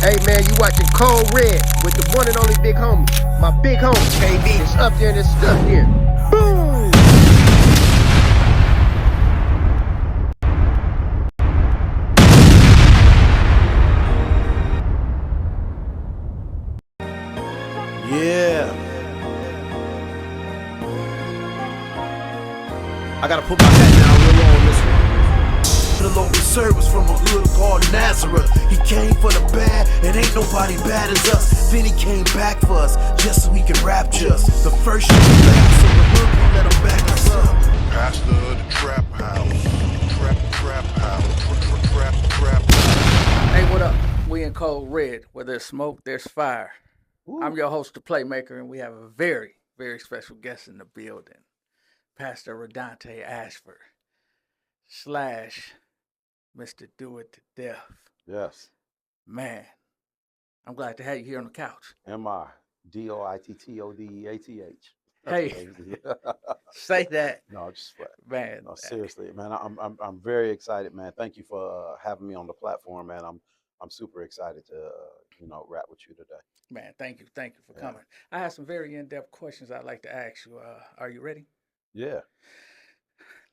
Hey man, you watching Cold Red with the one and only big homie. My big homie, KB. It's up there and it's stuck here. Boom! Yeah. I gotta put my hat down real low on this one. The Lord service from a hood called Nazareth. He came for the bad, and ain't nobody bad as us. Then he came back for us, just so he could rapture us. The first shit we last, so the hood won't let him back us up. Pastor of the trap house. Trap house. Hey, what up? We in Cold Red. Where there's smoke, there's fire. I'm your host, the Playmaker, and we have a very, very special guest in the building. Pastor Radonte Ashford / Mr. Do It to Death. Yes. Man, I'm glad to have you here on the couch. MIDOITTODEATH. Hey, say that. No, just Man. no, seriously, man. I'm very excited, man. Thank you for having me on the platform, man. I'm super excited to rap with you today. Man, thank you for coming. I have some very in-depth questions I'd like to ask you. Are you ready? Yeah.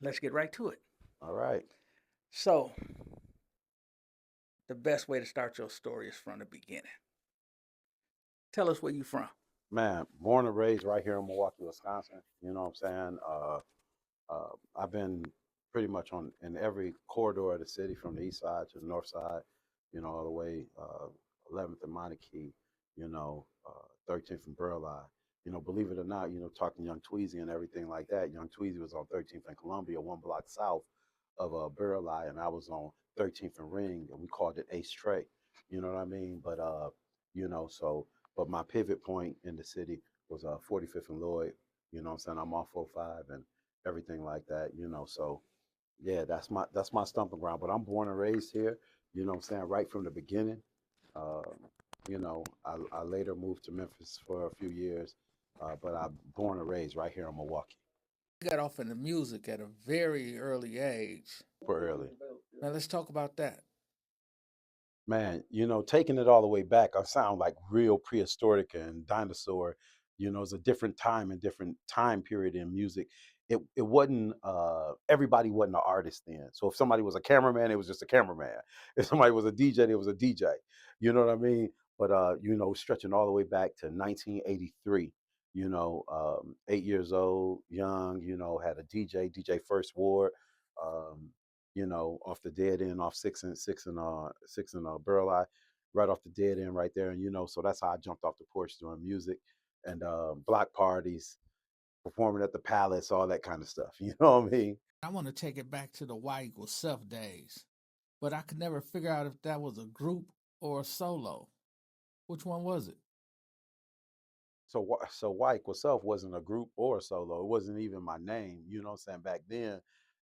Let's get right to it. All right. So, the best way to start your story is from the beginning. Tell us where you from. Man, born and raised right here in Milwaukee, Wisconsin. You know what I'm saying? I've been pretty much in every corridor of the city, from the east side to the north side, all the way 11th and Monarchy, 13th and Burleigh. Believe it or not, talking Young Tweezy and everything like that. Young Tweezy was on 13th and Columbia, 1 block south of Burleigh, and I was on 13th and Ring, and we called it Ace Trey. You know what I mean? But but my pivot point in the city was 45th and Lloyd. You know what I'm saying? I'm off 45 and everything like that. So yeah, that's my stomping ground. But I'm born and raised here. You know what I'm saying? Right from the beginning. Uh, I later moved to Memphis for a few years, but I'm born and raised right here in Milwaukee. You got off into music at a very early age. Super early. Now let's talk about that. Man, taking it all the way back, I sound like real prehistoric and dinosaur. It's a different time and different time period in music. It wasn't everybody wasn't an artist then. So if somebody was a cameraman, it was just a cameraman. If somebody was a DJ, it was a DJ. You know what I mean? But stretching all the way back to 1983. 8 years old, young. Had a DJ First Ward. Um, off the dead end, off six and Burleigh, right off the dead end right there. And so that's how I jumped off the porch doing music and block parties, performing at the Palace, all that kind of stuff. You know what I mean? I want to take it back to the Y equals self days, but I could never figure out if that was a group or a solo. Which one was it? So Y equals self wasn't a group or a solo. It wasn't even my name. You know what I'm saying? Back then,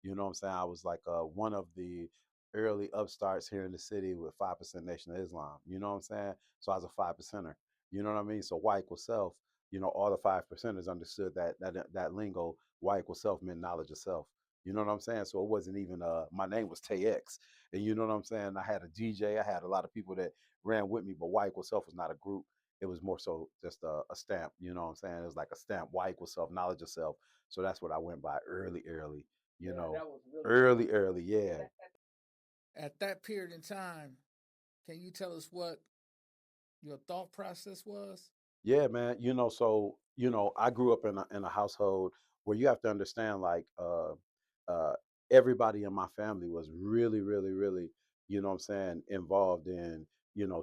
I was like one of the early upstarts here in the city with 5% Nation of Islam. You know what I'm saying? So I was a 5%er. You know what I mean? So Y equals self, all the 5%ers understood that lingo. Y equals self meant knowledge of self. You know what I'm saying? So it wasn't even my name was TX. And you know what I'm saying? I had a DJ, I had a lot of people that ran with me, but Y equals self was not a group. It was more so just a stamp, you know what I'm saying? It was like a stamp, Y equals self, knowledge of self. So that's what I went by early, early, yeah. At that period in time, can you tell us what your thought process was? Yeah, man. I grew up in a household where you have to understand, like, uh, everybody in my family was really, really, really, what I'm saying, involved in,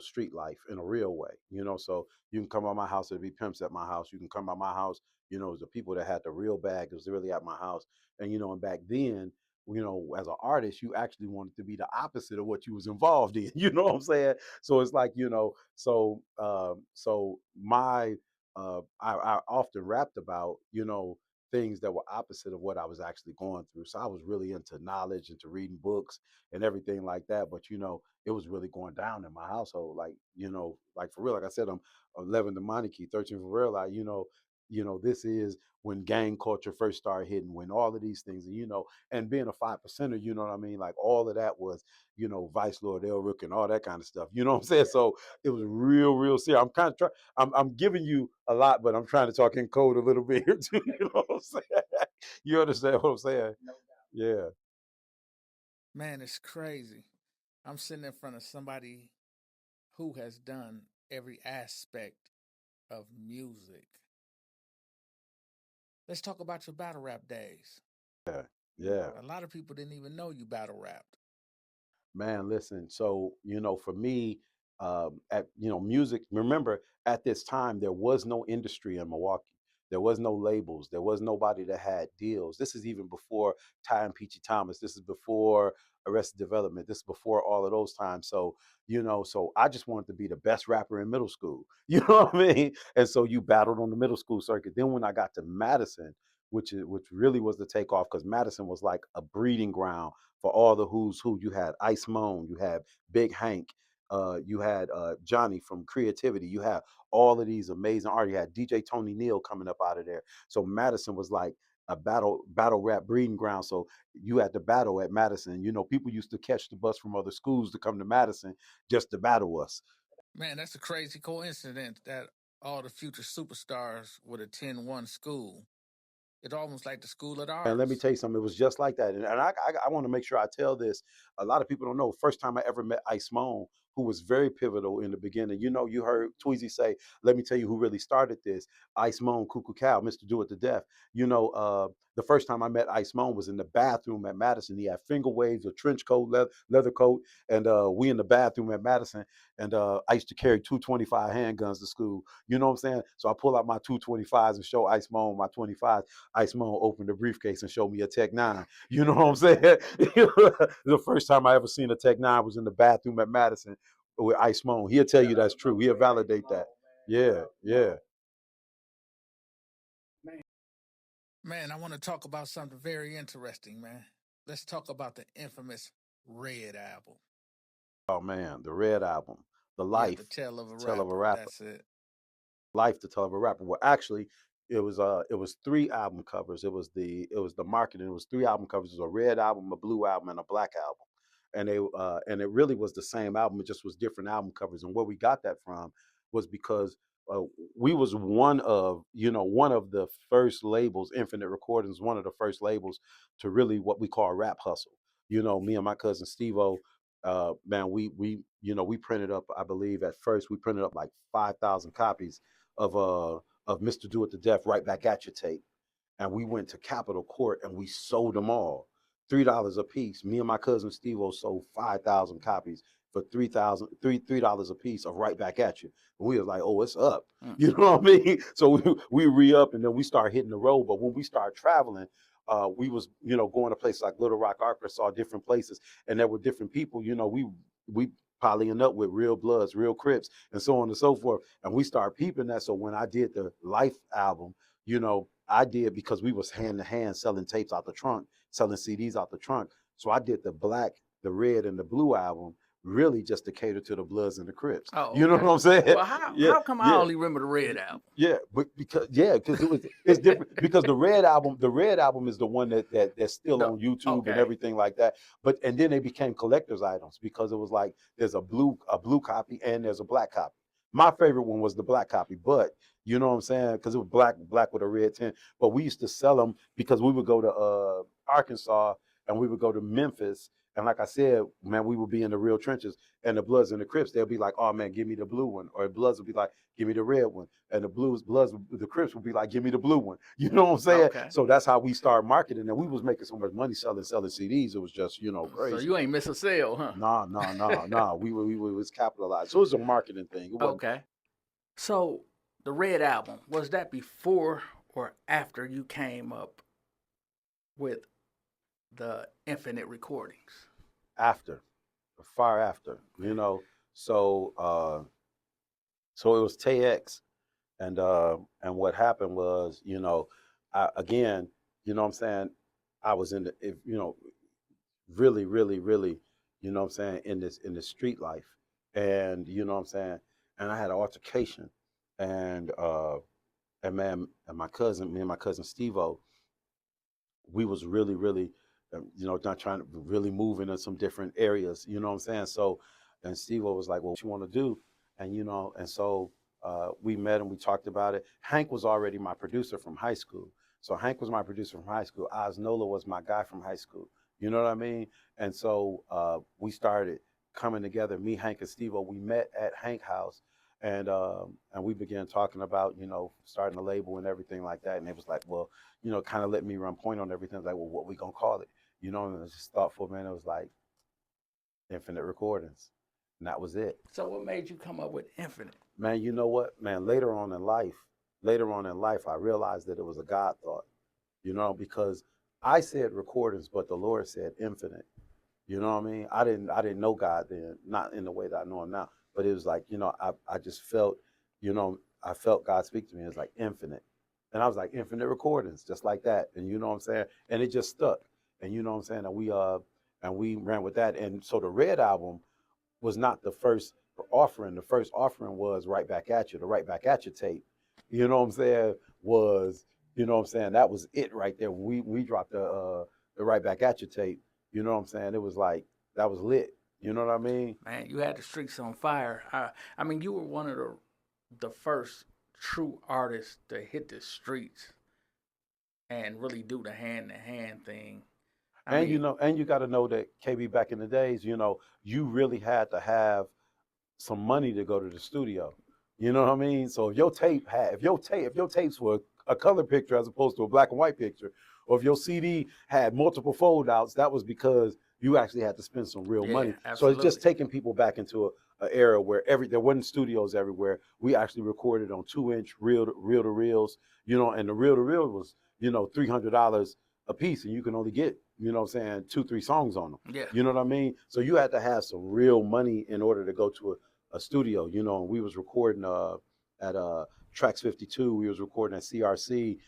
street life in a real way. So you can come by my house, there'd be pimps at my house. You can come by my house, it was the people that had the real bag, it was really at my house. And back then, as an artist, you actually wanted to be the opposite of what you was involved in. You know what I'm saying? So it's like, so my I often rapped about, things that were opposite of what I was actually going through. So I was really into knowledge, into reading books and everything like that. But it was really going down in my household. Like, like for real, like I said, I'm 11 to Monarchy, 13 for real. Like, you know, this is when gang culture first started hitting, when all of these things, and you know, and being a 5%er, you know what I mean? Like all of that was, you know, Vice Lord, El Rook, and all that kind of stuff. You know what I'm saying? So it was real serious. I'm kind of trying. I'm giving you a lot, but I'm trying to talk in code a little bit here too. You know what I'm saying? You understand what I'm saying? Yeah. Man, it's crazy. I'm sitting in front of somebody who has done every aspect of music. Let's talk about your battle rap days. Yeah. A lot of people didn't even know you battle rapped. Man, listen. So, you know, for me, at you know, music. Remember, at this time, there was no industry in Milwaukee. There was no labels. There was nobody that had deals. This is even before Ty and Peachy Thomas. This is before Arrested Development. This is before all of those times. So, you know, so I just wanted to be the best rapper in middle school. You know what I mean? And so you battled on the middle school circuit. Then when I got to Madison, which really was the takeoff, because Madison was like a breeding ground for all the who's who. You had Ice Moan, you had Big Hank, you had Johnny from Creativity, you had all of these amazing artists. You had DJ Tony Neal coming up out of there. So Madison was like a battle rap breeding ground. So you had to battle at Madison. You know, people used to catch the bus from other schools to come to Madison just to battle us. Man, that's a crazy coincidence that all the future superstars would attend one school. It's almost like the school of the And let me arts. tell you something, it was just like that. And I want to make sure I tell this. A lot of people don't know. First time I ever met Ice Moan, who was very pivotal in the beginning. You know, you heard Tweezy say, let me tell you who really started this. Ice Moan, Cuckoo Cow, Mr. Do It to Death. You know, the first time I met Ice Moan was in the bathroom at Madison. He had finger waves, a trench coat, leather coat, and we in the bathroom at Madison. And I used to carry 225 handguns to school. You know what I'm saying? So I pull out my 225s and show Ice Moan my 25s. Ice Moan opened the briefcase and showed me a Tech 9. You know what I'm saying? The first time I ever seen a Tech 9 was in the bathroom at Madison with Ice Moan. He'll tell you that's true. He'll validate that. Yeah. Man, I want to talk about something very interesting, man. Let's talk about the infamous Red album. Oh man, the Red album, the Yeah, Life, the Tale of a Tell of a Rapper. Rapper. That's it. Life to Tell of a Rapper. Well, actually, it was three album covers. It was the marketing. It was three album covers. It was a red album, a blue album, and a black album. And it really was the same album. It just was different album covers. And where we got that from was because uh, we was one of the first labels. Infinite Recordings, one of the first labels to really what we call rap hustle. You know, me and my cousin Steve-O, man, we printed up. I believe at first we printed up like 5,000 copies of Mr. Do It to Death, Right Back at Your tape, and we went to Capitol Court and we sold them all, $3 a piece. Me and my cousin Steve-O sold 5,000 copies for $3 a piece of Right Back at You. And we was like, oh, it's up. You know what I mean? So we re-up and then we start hitting the road. But when we started traveling, we was going to places like Little Rock, Arkansas, different places, and there were different people. We polying up with real Bloods, real Crips, and so on and so forth. And we started peeping that. So when I did the Life album, I did because we was hand to hand selling tapes out the trunk, selling CDs out the trunk. So I did the black, the red, and the blue album really just to cater to the Bloods and the Crips. Oh, You know okay. what I'm saying? Well, how come I yeah. only remember the Red album? Yeah, but because it's different because the red album is the one that's still on YouTube and Okay. everything like that. And then they became collector's items because it was like there's a blue copy and there's a black copy. My favorite one was the black copy, but you know what I'm saying? Because it was black with a red tint. But we used to sell them because we would go to Arkansas and we would go to Memphis. And like I said, man, we would be in the real trenches. And the Bloods and the Crips, they'll be like, oh man, give me the blue one. Or the Bloods would be like, give me the red one. And the Crips would be like, give me the blue one. You know what I'm saying? Okay. So that's how we started marketing. And we was making so much money selling CDs. It was just, crazy. So you ain't miss a sale, huh? Nah. We was capitalized. So it was a marketing thing. It wasn't. Okay. So the Red album, was that before or after you came up with the Infinite Recordings? After, far after, So it was TX, and what happened was, again, what I'm saying, I was in really, really, really, what I'm saying, in this street life, and what I'm saying, and I had an altercation, and And man, and my cousin, me and my cousin Steve-O, we was really, not trying to really move into some different areas, you know what I'm saying? So, and Steve-O was like, well, what you want to do? And, and so we met and we talked about it. Hank was already my producer from high school. So Hank was my producer from high school. Oz Nola was my guy from high school. You know what I mean? And so we started coming together, me, Hank, and Steve-O. We met at Hank House and we began talking about, starting a label and everything like that. And it was like, well, kind of let me run point on everything. Like, well, what we gonna call it? And it was just thoughtful, man. It was like Infinite Recordings, and that was it. So what made you come up with Infinite? Man, you know what, man? Later on in life, I realized that it was a God thought, because I said recordings, but the Lord said infinite. You know what I mean? I didn't know God then, not in the way that I know him now. But it was like, I just felt, I felt God speak to me. It was like infinite. And I was like, Infinite Recordings, just like that. And you know what I'm saying? And it just stuck. And you know what I'm saying? And we ran with that. And so the Red album was not the first offering. The first offering was Right Back At You, the Right Back At You tape. You know what I'm saying? That was it right there. We dropped the Right Back At You tape. You know what I'm saying? It was like, that was lit. You know what I mean? Man, you had the streets on fire. I mean, you were one of the first true artists to hit the streets and really do the hand-to-hand thing. And you got to know that KB back in the days, you really had to have some money to go to the studio. You know what I mean? So if your tapes were a color picture as opposed to a black and white picture, or if your CD had multiple fold outs, that was because you actually had to spend some real money. Absolutely. So it's just taking people back into an era where there wasn't studios everywhere. We actually recorded on 2-inch reel to reels, and the reel to reel was, $300 a piece, and you can only get, 2-3 songs on them. Yeah. You know what I mean? So you had to have some real money in order to go to a studio, and we was recording at Tracks 52. We was recording at CRC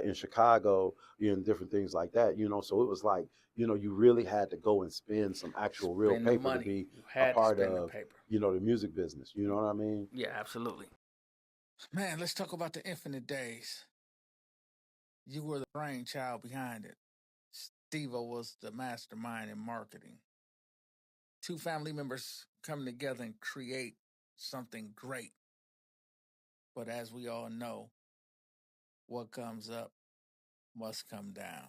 in Chicago, and different things like that, So it was like, you really had to go and spend some actual real paper to be a part of, the music business. You know what I mean? Yeah, absolutely. Man, let's talk about the Infinite days. You were the brainchild behind it. Steve-O was the mastermind in marketing. Two family members come together and create something great. But as we all know, what comes up must come down.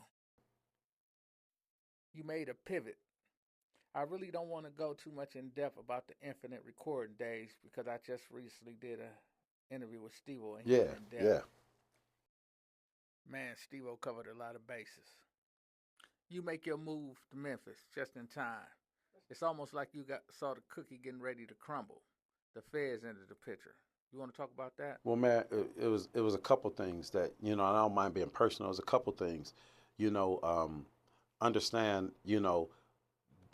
You made a pivot. I really don't want to go too much in depth about the Infinite recording days because I just recently did an interview with Steve-O. And Yeah. Man, Steve-O covered a lot of bases. You make your move to Memphis just in time. It's almost like you saw the cookie getting ready to crumble. The feds entered the picture. You want to talk about that? Well, man, it was a couple things that, I don't mind being personal. It was a couple things, understand,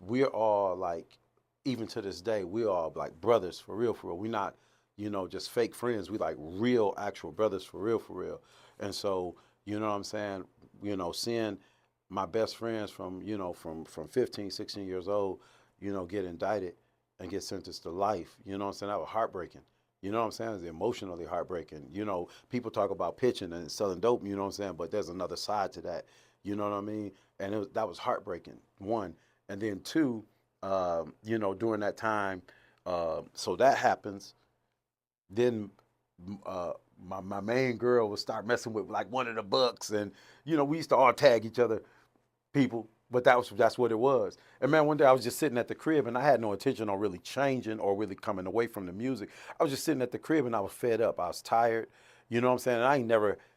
we're all like, even to this day, we're all like brothers for real. We're not, just fake friends. We like real, actual brothers for real. And so, you know what I'm saying? Seeing my best friends from 15, 16 years old, get indicted and get sentenced to life. You know what I'm saying? That was heartbreaking. You know what I'm saying? It's emotionally heartbreaking. People talk about pitching and selling dope, you know what I'm saying? But there's another side to that. You know what I mean? And that was heartbreaking, one. And then two, during that time, so that happens. Then my main girl would start messing with like one of the bucks. And, we used to all tag each other, people. But that's what it was. And man, one day I was just sitting at the crib and I had no intention on really changing or really coming away from the music. I was just sitting at the crib and I was fed up. I was tired. You know what I'm saying? And I ain't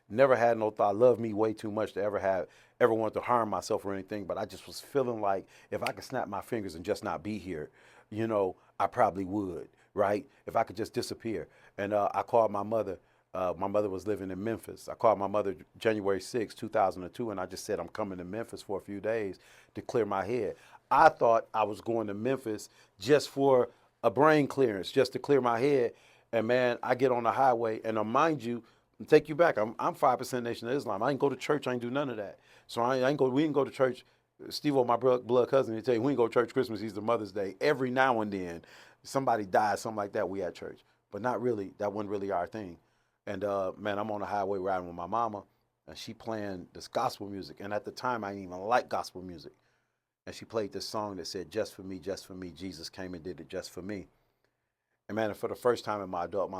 never had no thought. I love me way too much to ever want to harm myself or anything. But I just was feeling like if I could snap my fingers and just not be here, I probably would, right? If I could just disappear. And I called my mother. My mother was living in Memphis. I called my mother January 6, 2002, and I just said, I'm coming to Memphis for a few days to clear my head. I thought I was going to Memphis just for a brain clearance, just to clear my head. And man, I get on the highway, and mind you, take you back, I'm 5% Nation of Islam. I ain't go to church, I ain't do none of that. So we didn't go to church. Steve-O, my blood cousin, he tell you, we didn't go to church Christmas, Easter, Mother's Day. Every now and then, somebody died, something like that, we had church. But not really, that wasn't really our thing. And man, I'm on the highway riding with my mama, and she playing this gospel music. And at the time, I didn't even like gospel music. And she played this song that said, just for me, Jesus came and did it just for me. And man, for the first time in my adult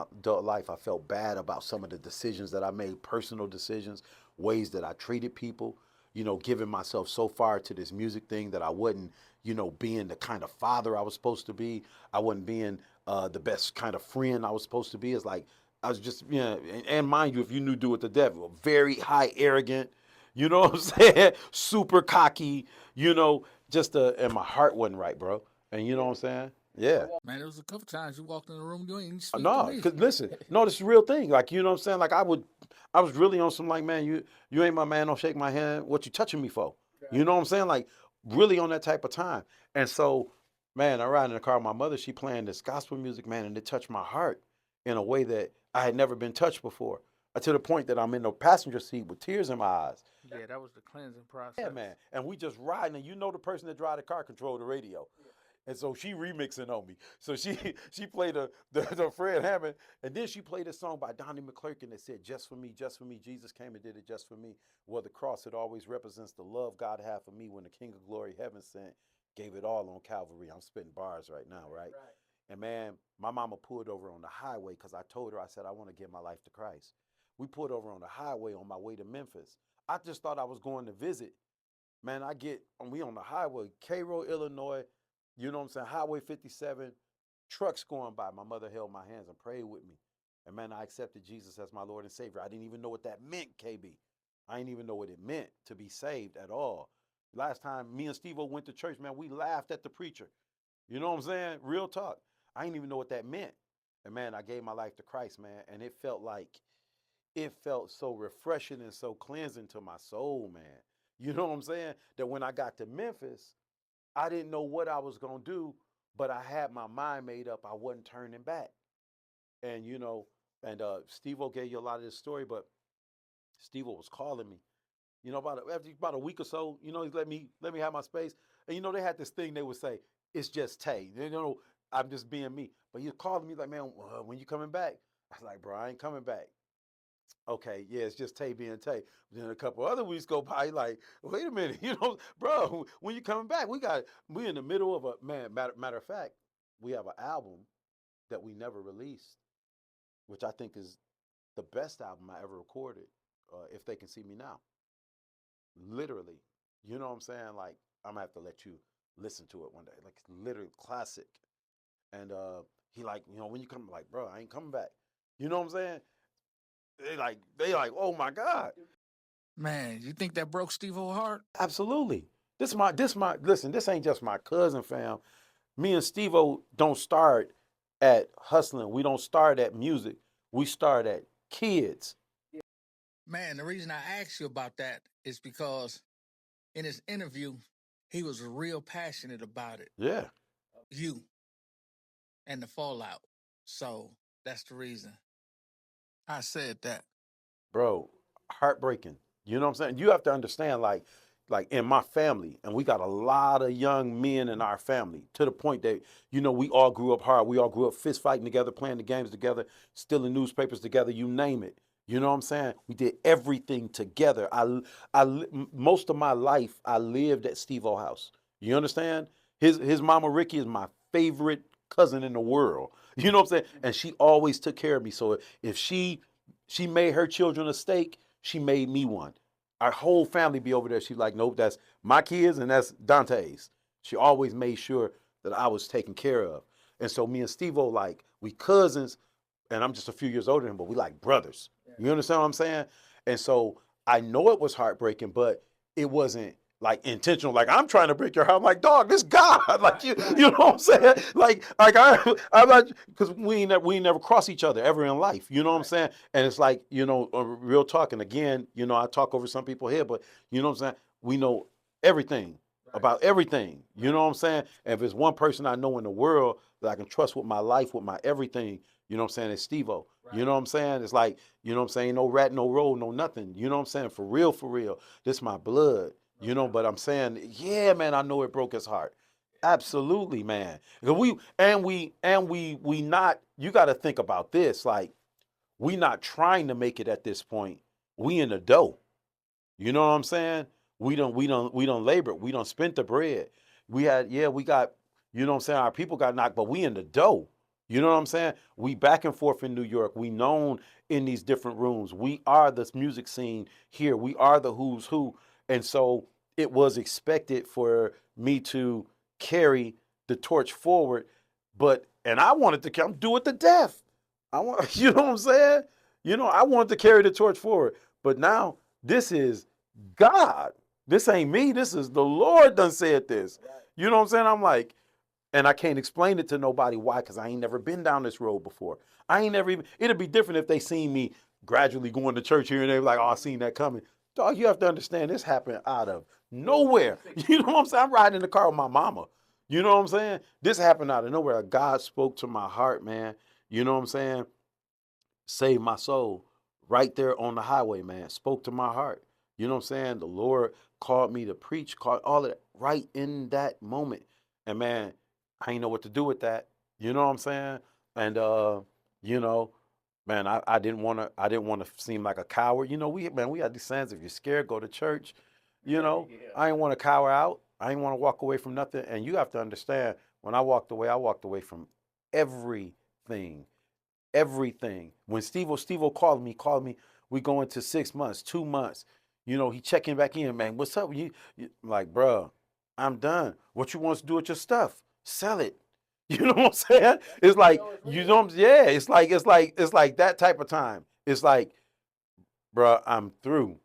life, I felt bad about some of the decisions that I made, personal decisions, ways that I treated people, you know, giving myself so far to this music thing that I wasn't, you know, being the kind of father I was supposed to be. I wasn't being the best kind of friend I was supposed to be. It's like, I was just, you know, and mind you, if you knew Do With the Devil, very high, arrogant, you know what I'm saying? Super cocky, you know, just, and my heart wasn't right, bro. And you know what I'm saying? Yeah. Man, there was a couple times you walked in the room, you ain't even speak to No, me. cause listen, no, this is a real thing. Like, you know what I'm saying? Like I was really on some like, man, you ain't my man, don't shake my hand. What you touching me for? You know what I'm saying? Like really on that type of time. And so, man, I ride in the car with my mother, she playing this gospel music, man, and it touched my heart in a way that I had never been touched before. To the point that I'm in the passenger seat with tears in my eyes. Yeah, that was the cleansing process. Yeah, man. And we just riding, and you know the person that drive the car control the radio. And so she remixing on me. So she played the Fred Hammond, and then she played a song by Donnie McClurkin that said, just for me, Jesus came and did it just for me. Well, the cross, it always represents the love God had for me when the King of Glory, heaven sent, gave it all on Calvary. I'm spitting bars right now, right? And man, my mama pulled over on the highway because I told her, I said, I want to give my life to Christ. We pulled over on the highway on my way to Memphis. I just thought I was going to visit. Man, we on the highway, Cairo, Illinois, you know what I'm saying? Highway 57, trucks going by. My mother held my hands and prayed with me. And man, I accepted Jesus as my Lord and Savior. I didn't even know what that meant, KB. I didn't even know what it meant to be saved at all. Last time me and Steve-O went to church, man, we laughed at the preacher. You know what I'm saying? Real talk. I didn't even know what that meant. And man, I gave my life to Christ, man. And it felt so refreshing and so cleansing to my soul, man. You know what I'm saying? That when I got to Memphis, I didn't know what I was going to do, but I had my mind made up. I wasn't turning back. And, you know, and Steve-O gave you a lot of this story, but Steve-O was calling me, you know, after about a week or so, you know, he let me have my space. And, you know, they had this thing they would say, it's just Tay. You know, I'm just being me. But he was calling me like, man, when you coming back? I was like, bro, I ain't coming back. Okay, yeah, it's just Tay being Tay. Then a couple other weeks go by, like, wait a minute, you know, bro, when you coming back? We in the middle of matter of fact, we have an album that we never released, which I think is the best album I ever recorded, If They Can See Me Now. Literally, you know what I'm saying? Like, I'm gonna have to let you listen to it one day. Like, literally classic. And he like, you know, when you come, like, bro, I ain't coming back. You know what I'm saying? They like, oh my God. Man, you think that broke Steve-O's heart? Absolutely. Listen, this ain't just my cousin, fam. Me and Steve-O don't start at hustling. We don't start at music. We start at kids. Man, the reason I asked you about that is because in his interview, he was real passionate about it. Yeah. You and the fallout. So that's the reason I said that. Bro, heartbreaking. You know what I'm saying? You have to understand, like in my family, and we got a lot of young men in our family, to the point that, you know, we all grew up hard. We all grew up fist fighting together, playing the games together, stealing newspapers together, you name it. You know what I'm saying? We did everything together. Most of my life, I lived at Steve-O house. You understand? His mama Ricky is my favorite cousin in the world. You know what I'm saying? And she always took care of me. So if she made her children a steak, she made me one. Our whole family be over there. She's like, nope, that's my kids and that's Dante's. She always made sure that I was taken care of. And so me and Steve-O, like, we cousins, and I'm just a few years older than him, but we like brothers. You understand what I'm saying? And so I know it was heartbreaking, but it wasn't like intentional. Like, I'm trying to break your heart. I'm like, dog, this God, like, you know what I'm saying? Like I'm like, because we ain't never cross each other ever in life. You know what I'm saying? And it's like, you know, real talk. And again, you know, I talk over some people here, but you know what I'm saying? We know everything about everything. You know what I'm saying? And if it's one person I know in the world that I can trust with my life, with my everything, you know what I'm saying, it's Steve-O. You know what I'm saying? It's like, you know what I'm saying? No rat, no roll, no nothing. You know what I'm saying? For real, for real. This my blood. You know, but I'm saying, yeah, man, I know it broke his heart. Absolutely, man. We not, you got to think about this. Like, We not trying to make it at this point. We in the dough. You know what I'm saying? We don't labor. We don't spend the bread. We got, you know what I'm saying? Our people got knocked, but we in the dough. You know what I'm saying? We back and forth in New York. We known in these different rooms. We are this music scene here. We are the who's who. And so it was expected for me to carry the torch forward. And I wanted to do it to death. You know what I'm saying? You know, I wanted to carry the torch forward. But now this is God. This ain't me. This is the Lord done said this. You know what I'm saying? I'm like, and I can't explain it to nobody. Why? Because I ain't never been down this road before. I ain't never even, it'd be different if they seen me gradually going to church here and they were like, oh, I seen that coming. Dog, you have to understand this happened out of nowhere. You know what I'm saying? I'm riding in the car with my mama. You know what I'm saying? This happened out of nowhere. God spoke to my heart, man. You know what I'm saying? Saved my soul right there on the highway, man. Spoke to my heart. You know what I'm saying? The Lord called me to preach, called all of that right in that moment. And man, I ain't know what to do with that. You know what I'm saying? And you know, man, I didn't want to seem like a coward. You know, we had these sayings, if you're scared, go to church. You know, I didn't want to cower out. I didn't want to walk away from nothing. And you have to understand, when I walked away from everything. Everything. When Steve-O called me, we go into 6 months, 2 months. You know, he checking back in, man. What's up? I'm like, bro, I'm done. What you want to do with your stuff? Sell it. You know what I'm saying? It's like, you know, yeah, it's like that type of time. It's like, bro, I'm through.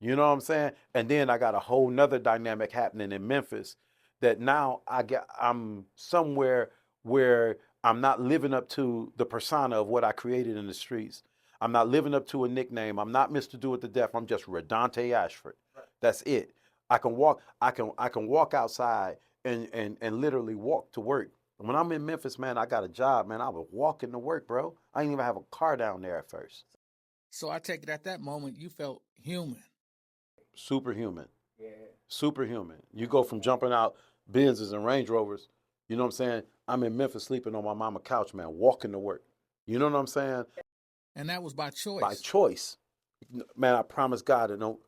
You know what I'm saying? And then I got a whole nother dynamic happening in Memphis that now I'm somewhere where I'm not living up to the persona of what I created in the streets. I'm not living up to a nickname. I'm not Mr. Do It to Death. I'm just Radonte Ashford. Right. That's it. I can walk outside and literally walk to work. When I'm in Memphis, man, I got a job, man. I was walking to work, bro. I didn't even have a car down there at first. So I take it at that moment you felt human. Superhuman. Yeah. Superhuman. You go from jumping out Benzes and Range Rovers, you know what I'm saying? I'm in Memphis sleeping on my mama's couch, man, walking to work. You know what I'm saying? And that was by choice. By choice. Man, I promise God, no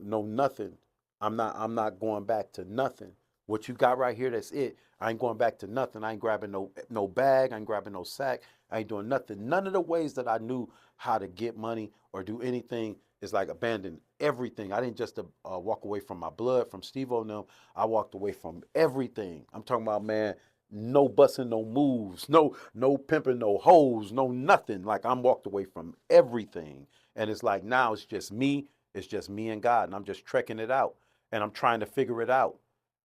nothing. I'm not going back to nothing. What you got right here, that's it. I ain't going back to nothing. I ain't grabbing no bag. I ain't grabbing no sack. I ain't doing nothing. None of the ways that I knew how to get money or do anything is like abandon everything. I didn't just walk away from my blood, from Steve-O and them. I walked away from everything. I'm talking about, man, no busting, no moves, no pimping, no hoes, no nothing. Like, I'm walked away from everything. And it's like, now it's just me and God. And I'm just trekking it out. And I'm trying to figure it out.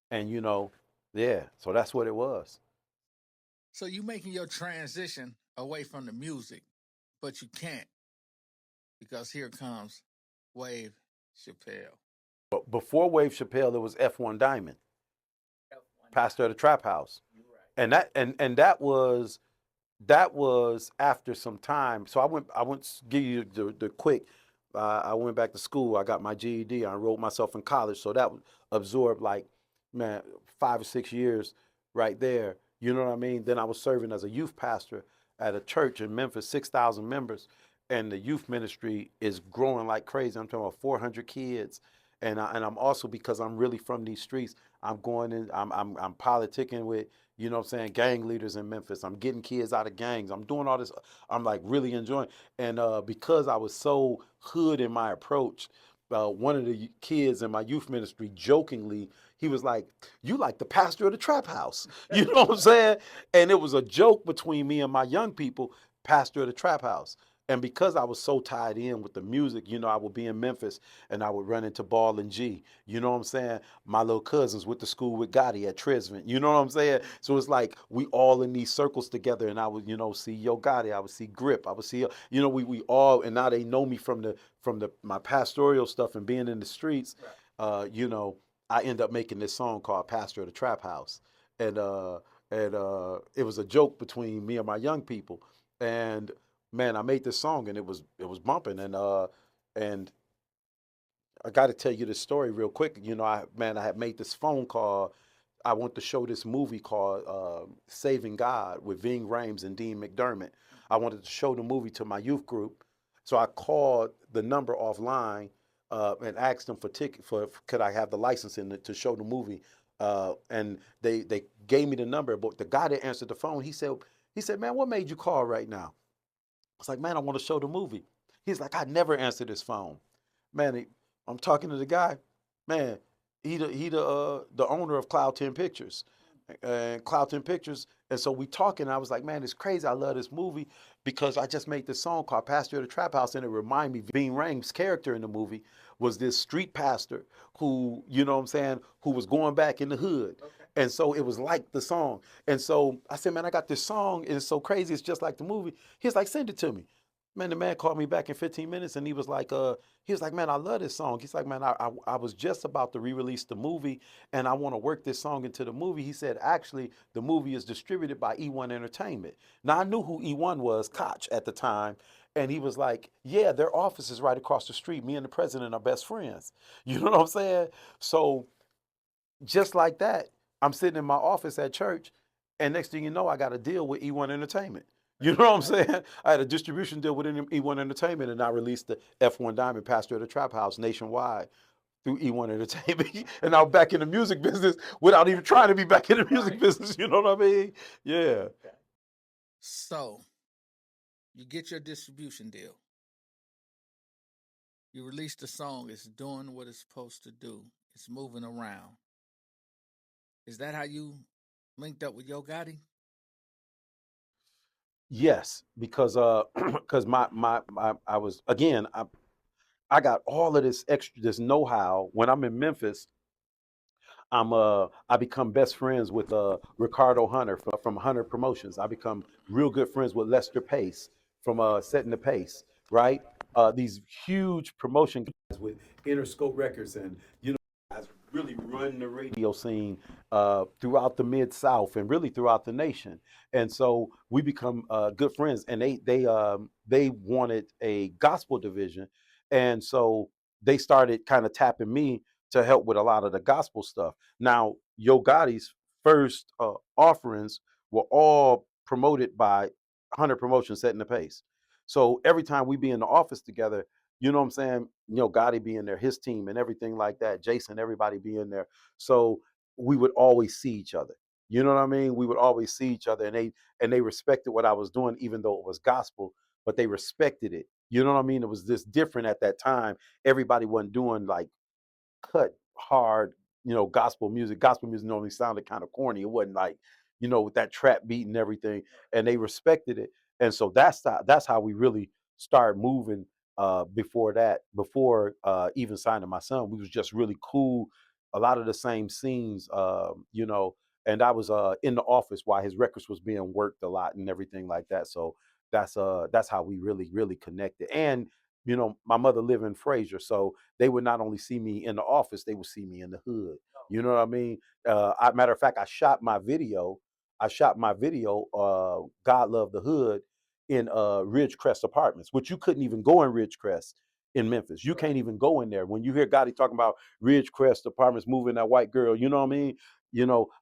And, you know, yeah, so that's what it was. So you making your transition away from the music, but you can't, because here comes Wave Chappelle. But before Wave Chappelle, there was F1 Diamond, pastor of the Trap House. Right. And that was after some time. So I went to give you the quick. I went back to school. I got my GED. I enrolled myself in college. So that absorbed, like, man, 5 or 6 years right there. You know what I mean? Then I was serving as a youth pastor at a church in Memphis, 6,000 members. And the youth ministry is growing like crazy. I'm talking about 400 kids. And I'm also, because I'm really from these streets, I'm going in, I'm politicking with, you know what I'm saying, gang leaders in Memphis. I'm getting kids out of gangs. I'm doing all this. I'm like really enjoying. And because I was so hood in my approach, one of the kids in my youth ministry jokingly, he was like, "You like the pastor of the Trap House." You know what I'm saying? And it was a joke between me and my young people, pastor of the Trap House. And because I was so tied in with the music, you know, I would be in Memphis and I would run into Ball and G. You know what I'm saying? My little cousins went to school with Gotti at Trisman. You know what I'm saying? So it's like we all in these circles together, and I would, you know, see Yo Gotti, I would see Grip, I would see, you know, we all, and now they know me from my pastoral stuff and being in the streets. Right. You know, I end up making this song called Pastor of the Trap House. And it was a joke between me and my young people. And man, I made this song and it was bumping. And I got to tell you this story real quick. You know, I had made this phone call I want to show this movie called Saving God with Ving Rhames and Dean McDermott. I wanted to show the movie to my youth group. So I called the number offline and asked them for ticket for could I have the license in it to show the movie. And they gave me the number, but the guy that answered the phone, he said, man, what made you call right now? I was like, man, I want to show the movie. He's like, I never answered his phone. Man, I'm talking to the guy. Man, he the owner of Cloud 10 Pictures. And Cloud 10 Pictures. And so we talking. I was like, man, it's crazy. I love this movie because I just made this song called Pastor of the Trap House. And it reminded me, Ving Rhames' character in the movie was this street pastor who, you know what I'm saying, who was going back in the hood. Okay. And so it was like the song. And so I said, man, I got this song. And it's so crazy. It's just like the movie. He's like, send it to me. Man, the man called me back in 15 minutes and he was like, man, I love this song. He's like, man, I was just about to re-release the movie and I want to work this song into the movie. He said, actually, the movie is distributed by E1 Entertainment. Now, I knew who E1 was, Koch, at the time. And he was like, yeah, their office is right across the street. Me and the president are best friends. You know what I'm saying? So just like that, I'm sitting in my office at church and next thing you know, I got a deal with E1 Entertainment. You know what I'm saying? I had a distribution deal with E1 Entertainment and I released the F1 Diamond, Pastor of the Trap House nationwide through E1 Entertainment. And now back in the music business without even trying to be back in the music business. You know what I mean? Yeah. So you get your distribution deal. You release the song. It's doing what it's supposed to do. It's moving around. Is that how you linked up with Yo Gotti? Yes, because because I was again I got all of this know-how when I'm in Memphis. I become best friends with Ricardo Hunter from Hunter Promotions. I become real good friends with Lester Pace from Setting the Pace, right? These huge promotion guys with Interscope Records and guys really run the radio scene throughout the Mid South and really throughout the nation. And so we become good friends. And they wanted a gospel division, and so they started kind of tapping me to help with a lot of the gospel stuff. Now, Yo Gotti's first offerings were all promoted by Hunter Promotions Setting the Pace. So every time we be in the office together, you know what I'm saying? Gotti being there, his team and everything like that, Jason, everybody being there. So we would always see each other. You know what I mean? We would always see each other and they respected what I was doing, even though it was gospel, but they respected it. You know what I mean? It was just different at that time. Everybody wasn't doing like cut hard, gospel music. Gospel music normally sounded kind of corny. It wasn't like, with that trap beat and everything. And they respected it. And so that's how we really started moving before even signing my son. We was just really cool. A lot of the same scenes, and I was in the office while his records was being worked a lot and everything like that. So that's how we really, really connected. And my mother lived in Fraser, so they would not only see me in the office, they would see me in the hood. You know what I mean? Matter of fact, I shot my video. God Love the Hood, in Ridgecrest Apartments, which you couldn't even go in Ridgecrest in Memphis. You can't even go in there. When you hear Gotti talking about Ridgecrest Apartments moving that white girl, you know what I mean?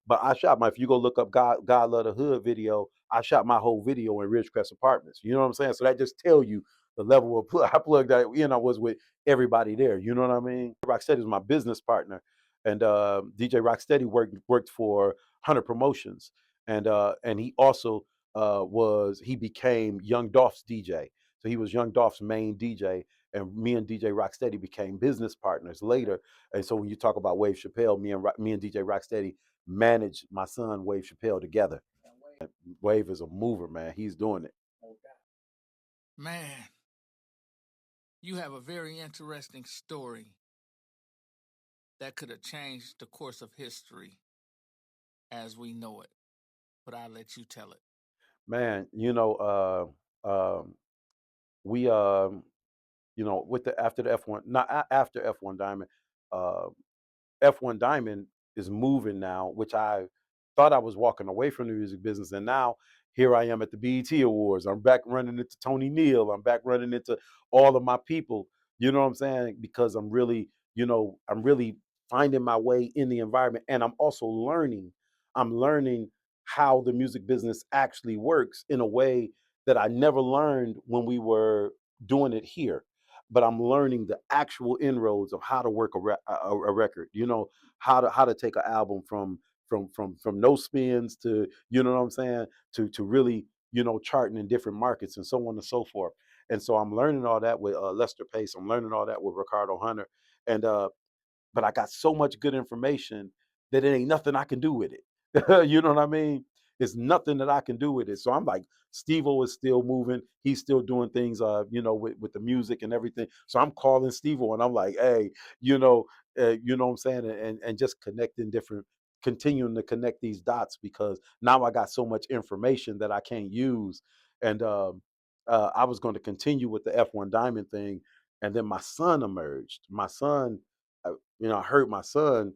But if you go look up God Love the Hood video, I shot my whole video in Ridgecrest Apartments. You know what I'm saying? So that just tell you the level of I plugged that I was with everybody there. You know what I mean? Rocksteady was my business partner, and DJ Rocksteady worked for Hunter Promotions, and he also he became Young Dolph's DJ. So he was Young Dolph's main DJ, and me and DJ Rocksteady became business partners later. And so when you talk about Wave Chappelle, me and DJ Rocksteady managed my son Wave Chappelle together. Wave is a mover, man. He's doing it. Man, you have a very interesting story that could have changed the course of history as we know it. But I'll let you tell it. Man, we with the after the F1, not after F1 Diamond, uh, F1 Diamond is moving now, which I thought I was walking away from the music business, and now here I am at the BET Awards. I'm back running into Tony Neal. I'm back running into all of my people. You know what I'm saying? Because I'm really finding my way in the environment, and I'm also learning. I'm learning how the music business actually works in a way that I never learned when we were doing it here. But I'm learning the actual inroads of how to work a record. You know, how to take an album from no spins to, you know what I'm saying, to really, you know, charting in different markets and so on and so forth. And so I'm learning all that with Lester Pace. I'm learning all that with Ricardo Hunter. And but I got so much good information that it ain't nothing I can do with it. You know what I mean? There's nothing that I can do with it. So I'm like, Steve-O is still moving. He's still doing things, you know, with the music and everything. So I'm calling Steve-O and I'm like, hey, you know what I'm saying? And just connecting different, continuing to connect these dots, because now I got so much information that I can't use. And I was going to continue with the F1 Diamond thing. And then my son emerged. My son, I heard my son,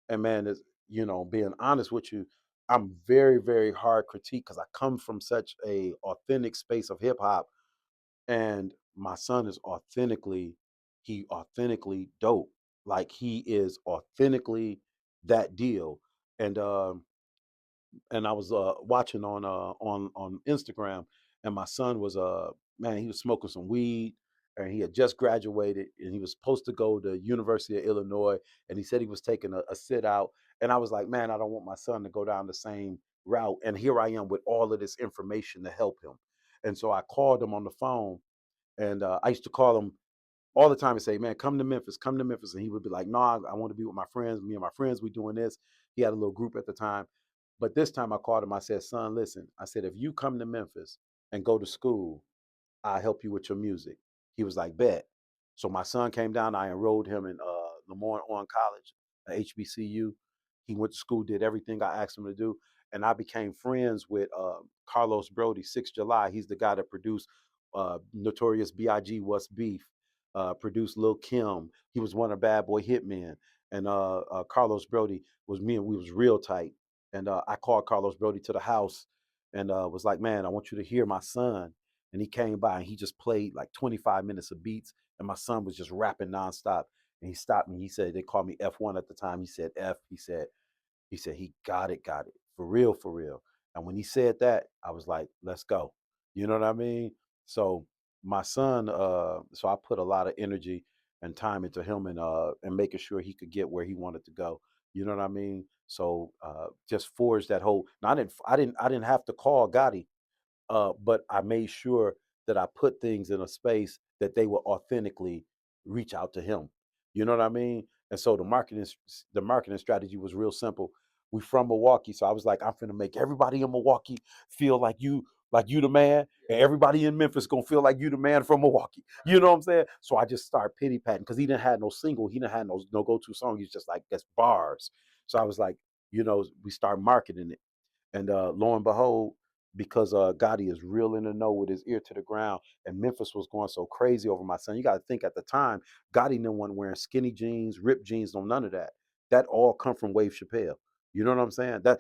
and man, is, you know, being honest with you, I'm very, very hard critique because I come from such a authentic space of hip hop, and my son is authentically dope. Like he is authentically that deal. And I was watching on Instagram, and my son was man, he was smoking some weed, and he had just graduated, and he was supposed to go to University of Illinois, and he said he was taking a sit out, and I was like, man, I don't want my son to go down the same route, and here I am with all of this information to help him. And so I called him on the phone, and I used to call him all the time and say, man, come to Memphis. And he would be like, no, I want to be with my friends. Me and my friends, we doing this. He had a little group at the time. But this time I called him. I said, son, listen, I said, if you come to Memphis and go to school, I'll help you with your music. He was like, bet. So my son came down. I enrolled him in Lemoyne On College, HBCU. He went to school, did everything I asked him to do. And I became friends with Carlos Brody, 6 July. He's the guy that produced Notorious B.I.G. What's Beef, produced Lil Kim. He was one of Bad Boy Hitmen. And Carlos Brody was me, and we was real tight. And I called Carlos Brody to the house and was like, man, I want you to hear my son. And he came by and he just played like 25 minutes of beats. And my son was just rapping nonstop. And he stopped me. He said, they called me F1 at the time. He said, F. He said, he got it. For real, for real. And when he said that, I was like, let's go. You know what I mean? So my son, so I put a lot of energy and time into him, and making sure he could get where he wanted to go. You know what I mean? So just forged that whole. Now, I didn't have to call Gotti, but I made sure that I put things in a space that they would authentically reach out to him. You know what I mean? And so the marketing strategy was real simple. We from Milwaukee, so I was like, I'm finna make everybody in Milwaukee feel like you the man, and everybody in Memphis gonna feel like you the man from Milwaukee. You know what I'm saying? So I just started pity patting because he didn't have no single, he didn't have no go to song. He's just like, that's bars. So I was like, we start marketing it. And lo and behold, because Gotti is real in the know with his ear to the ground, and Memphis was going so crazy over my son. You got to think at the time, Gotti no one wearing skinny jeans, ripped jeans, no none of that. That all come from Wave Chappelle. You know what I'm saying? That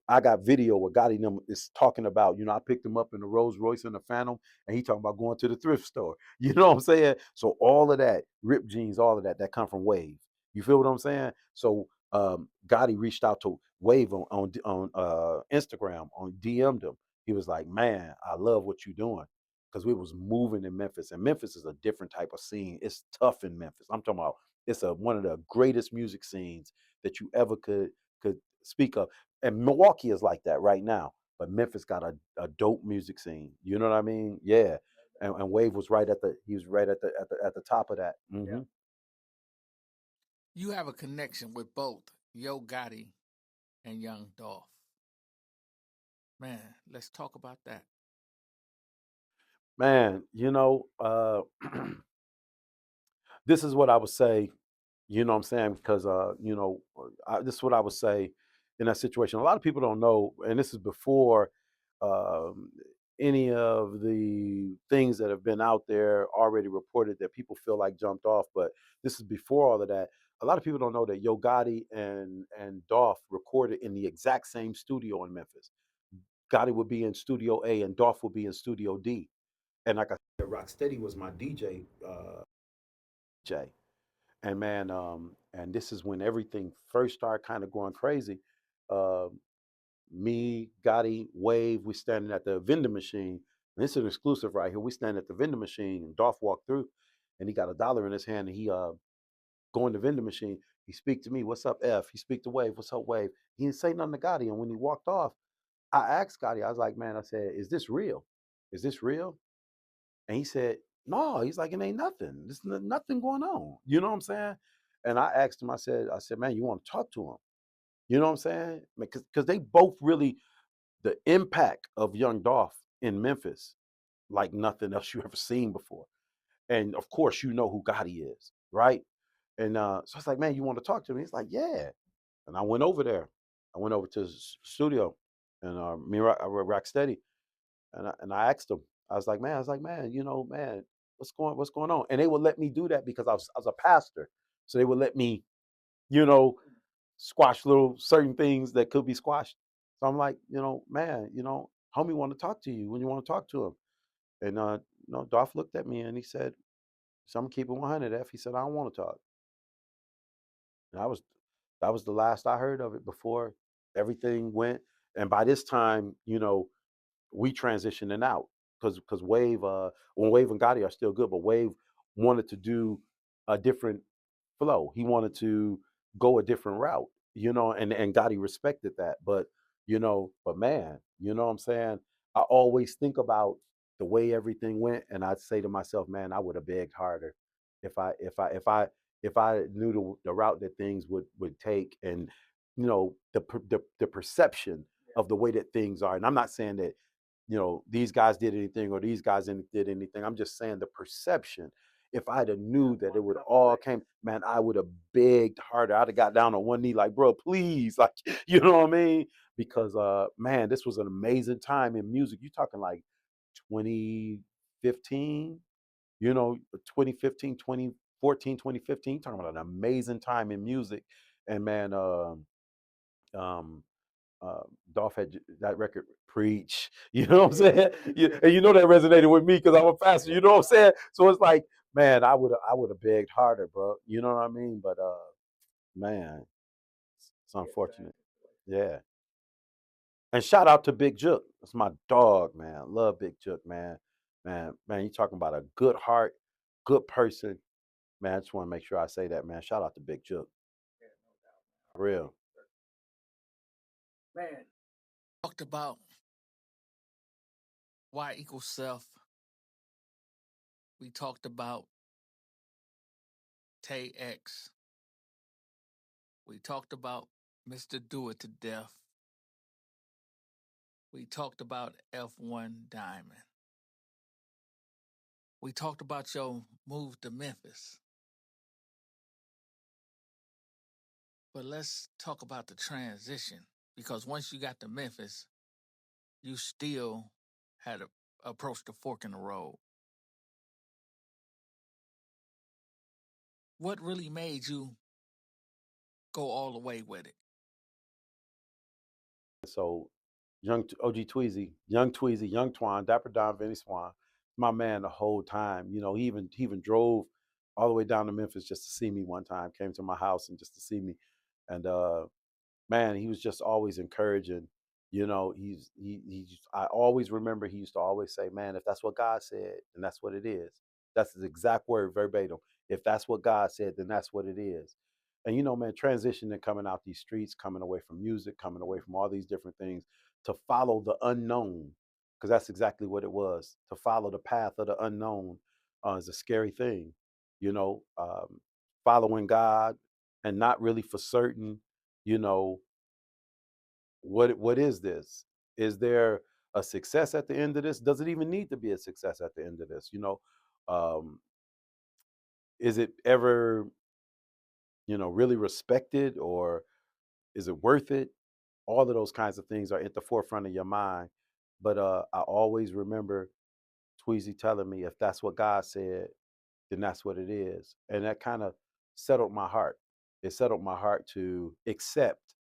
I got video where Gotti is talking about. I picked him up in the Rolls Royce and the Phantom, and he talking about going to the thrift store. You know what I'm saying? So all of that, ripped jeans, all of that come from Wave. You feel what I'm saying? So Gotti reached out to Wave on Instagram, on DM'd him. He was like, "Man, I love what you're doing," because we was moving in Memphis, and Memphis is a different type of scene. It's tough in Memphis. I'm talking about it's one of the greatest music scenes that you ever could speak of. And Milwaukee is like that right now, but Memphis got a dope music scene. You know what I mean? Yeah. And Wave was right at the he was right at the top of that. Yeah. You have a connection with both Yo Gotti and Young Dolph. Man, let's talk about that. Man, this is what I would say, you know what I'm saying? Because, this is what I would say in that situation. A lot of people don't know, and this is before um, any of the things that have been out there already reported that people feel like jumped off, but this is before all of that. A lot of people don't know that Yo Gotti and Dolph recorded in the exact same studio in Memphis. Gotti would be in Studio A and Dolph would be in Studio D. And like I said, Rocksteady was my DJ. And man, and this is when everything first started kind of going crazy. Uh, Me, Gotti, Wave, we standing at the vending machine. And this is an exclusive right here. We standing at the vending machine, and Dolph walked through, and he got $1 in his hand, and he go in the vending machine. He speak to me, "What's up, F?" He speak to Wave, "What's up, Wave?" He didn't say nothing to Gotti, and when he walked off, I asked Gotti, I was like, "Man," I said, "Is this real? Is this real?" And he said, "No." He's like, "It ain't nothing. There's nothing going on." You know what I'm saying? And I asked him, I said, "Man, you want to talk to him?" You know what I'm saying? Because they both really, the impact of Young Dolph in Memphis, like nothing else you ever seen before. And of course, you know who Gotti is, right? And so I was like, "Man, you want to talk to me?" He's like, "Yeah." And I went over there. I went over to his studio, and me and Rocksteady, and I asked him. I was like, "Man, man, what's going on?" And they would let me do that because I was a pastor, so they would let me, you know, squash little certain things that could be squashed. So I'm like, "Man, homie want to talk to you when you want to talk to him." And Dolph looked at me and he said, "So I'm gonna keep it 100, F." He said, "I don't want to talk." And that was the last I heard of it before everything went. And by this time, we transitioning out because Wave, when Wave and Gotti are still good, but Wave wanted to do a different flow. He wanted to go a different route, and Gotti respected that. But man, you know what I'm saying? I always think about the way everything went, and I'd say to myself, man, I would have begged harder if I knew the route that things would take, and the perception of the way that things are. And I'm not saying that these guys did anything or these guys did anything. I'm just saying the perception. If I'd have knew that it would all came, man, I would have begged harder. I'd have got down on one knee like, "Bro, please," like, you know what I mean? Because man, this was an amazing time in music. You talking like 2015, 2015, 2014, 2015, talking about an amazing time in music. And man, um, Dolph had that record, Preach. You know what I'm saying? And that resonated with me because I'm a pastor. You know what I'm saying? So it's like, man, I would have begged harder, bro. You know what I mean? But man, it's unfortunate. Yeah. And shout out to Big Jook. That's my dog, man. Love Big Jook, man. Man, you talking about a good heart, good person. Man, I just want to make sure I say that, man. Shout out to Big Jook. Real. Man, Talked about Y equals self. We talked about Tay X. We talked about Mr. Do It to Death. We talked about F1 Diamond. We talked about your move to Memphis. But let's talk about the transition, because once you got to Memphis, you still had to approach the fork in the road. What really made you go all the way with it? So, young OG Tweezy, young Tweezy, young Twan, Dapper Don, Vinny Swan, my man the whole time. He even drove all the way down to Memphis just to see me one time. Came to my house and just to see me, and man, he was just always encouraging. I always remember he used to always say, "Man, if that's what God said, then that's what it is." That's his exact word, verbatim. If that's what God said, then that's what it is. And man, transitioning, coming out these streets, coming away from music, coming away from all these different things to follow the unknown, because that's exactly what it was. To follow the path of the unknown is a scary thing. You know, um, Following God and not really for certain, you know, what is this? Is there a success at the end of this? Does it even need to be a success at the end of this? Um, is it ever, really respected, or is it worth it? All of those kinds of things are at the forefront of your mind. But I always remember Tweezy telling me, if that's what God said, then that's what it is. And that kind of settled my heart. It settled my heart to accept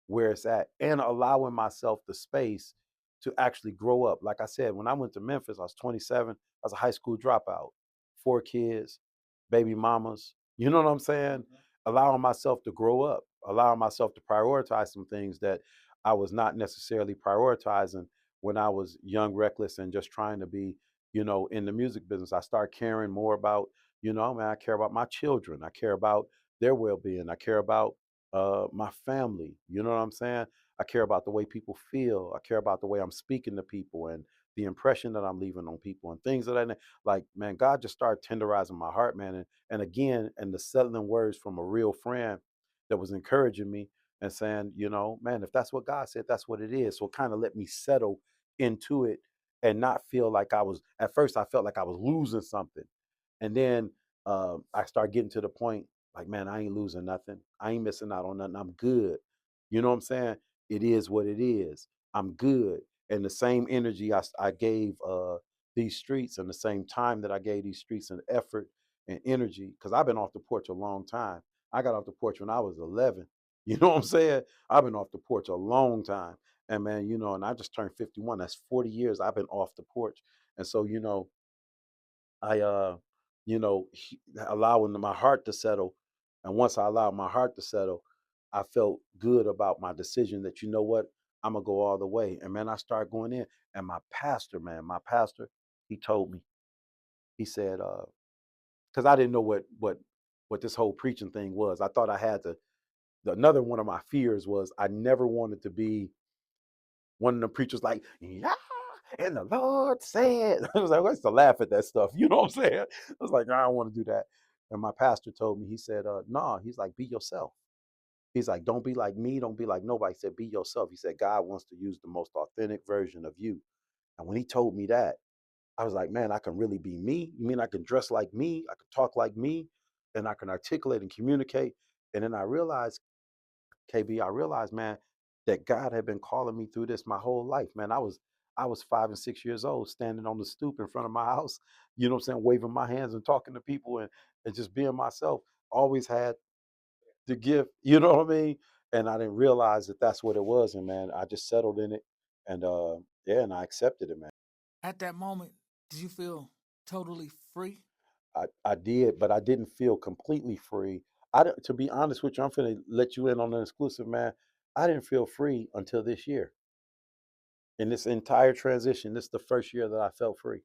where it's at and allowing myself the space to actually grow up. Like I said, when I went to Memphis, I was 27. I was a high school dropout, 4 kids, baby mamas. You know what I'm saying? Allowing myself to grow up, allowing myself to prioritize some things that I was not necessarily prioritizing when I was young, reckless, and just trying to be, in the music business. I start caring more about, man, I care about my children. I care about their well being. I care about my family. You know what I'm saying? I care about the way people feel. I care about the way I'm speaking to people and the impression that I'm leaving on people and things of that. Like, man, God just started tenderizing my heart, man. And again, and the settling words from a real friend that was encouraging me and saying, man, if that's what God said, that's what it is. So it kind of let me settle into it and not feel like at first I felt like I was losing something. And then I started getting to the point like, man, I ain't losing nothing. I ain't missing out on nothing. I'm good. You know what I'm saying? It is what it is. I'm good. And the same energy I gave these streets and the same time that I gave these streets and effort and energy, because I've been off the porch a long time. I got off the porch when I was 11. You know what I'm saying? I've been off the porch a long time. And man, and I just turned 51. That's 40 years I've been off the porch. And so, I allowing my heart to settle. And once I allowed my heart to settle, I felt good about my decision that, you know what, I'm gonna go all the way. And man, I started going in. And my pastor, he told me, he said, because I didn't know what this whole preaching thing was. I thought I had to. Another one of my fears was I never wanted to be one of the preachers like, yeah, and the Lord said. I was like, what's to laugh at that stuff? You know what I'm saying? I was like, I don't want to do that. And my pastor told me, he said, no, he's like, be yourself. He's like, don't be like me, don't be like nobody. He said, be yourself. He said, God wants to use the most authentic version of you. And when he told me that, I was like, man, I can really be me. You mean I can dress like me? I can talk like me, and I can articulate and communicate. And then I realized, KB, I realized, man, that God had been calling me through this my whole life. Man, I was 5 and 6 years old, standing on the stoop in front of my house, you know what I'm saying, waving my hands and talking to people and just being myself. Always had the gift, you know what I mean? And I didn't realize that that's what it was. And man, I just settled in it. And yeah, and I accepted it, man. At that moment, did you feel totally free? I did, but I didn't feel completely free. To be honest with you, I'm finna let you in on an exclusive, man. I didn't feel free until this year. In this entire transition, this is the first year that I felt free.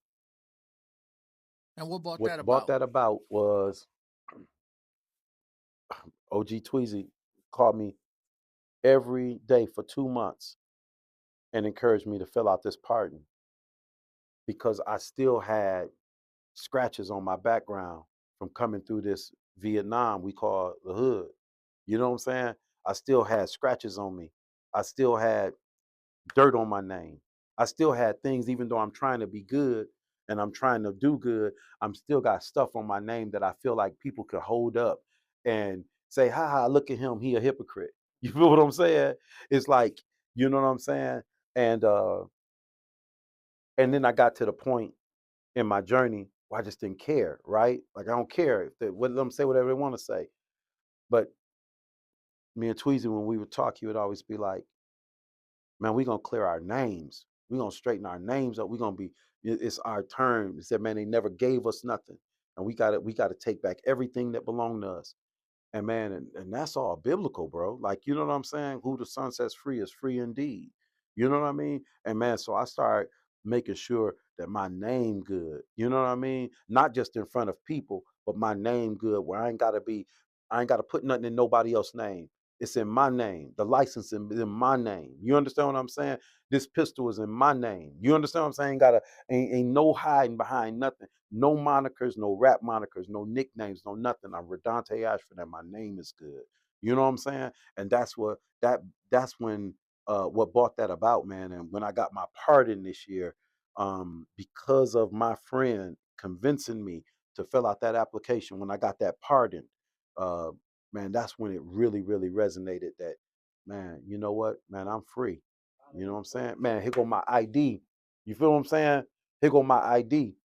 And what brought What that brought about? that about was OG Tweezy called me every day for 2 months and encouraged me to fill out this pardon because I still had scratches on my background from coming through this Vietnam we call the hood. You know what I'm saying? I still had scratches on me. I still had dirt on my name. I still had things, even though I'm trying to be good and I'm trying to do good, I'm still got stuff on my name that I feel like people could hold up and say, ha ha, look at him, he a hypocrite. You feel what I'm saying? It's like, you know what I'm saying? And and then I got to the point in my journey where I just didn't care, right? Like I don't care if let them say whatever they want to say. But me and Tweezy, when we would talk, he would always be like, man, we're gonna clear our names. We're gonna straighten our names up. We're gonna be it's our turn. He said, man, they never gave us nothing. And we gotta take back everything that belonged to us. And man, and that's all biblical, bro. Like, you know what I'm saying? Who the son sets free is free indeed. You know what I mean? And man, so I started making sure that my name good. You know what I mean? Not just in front of people, but my name good where I ain't gotta put nothing in nobody else's name. It's in my name. The license is in my name. You understand what I'm saying? This pistol is in my name. You understand what I'm saying? Ain't no hiding behind nothing. No monikers, no rap monikers, no nicknames, no nothing. I'm Radonte Ashford and my name is good. You know what I'm saying? And that's when what brought that about, man. And when I got my pardon this year, because of my friend convincing me to fill out that application, when I got that pardon, uh, man, that's when it really, really resonated that, man, you know what, man, I'm free. You know what I'm saying? Man, here go my ID. You feel what I'm saying? Here go my ID.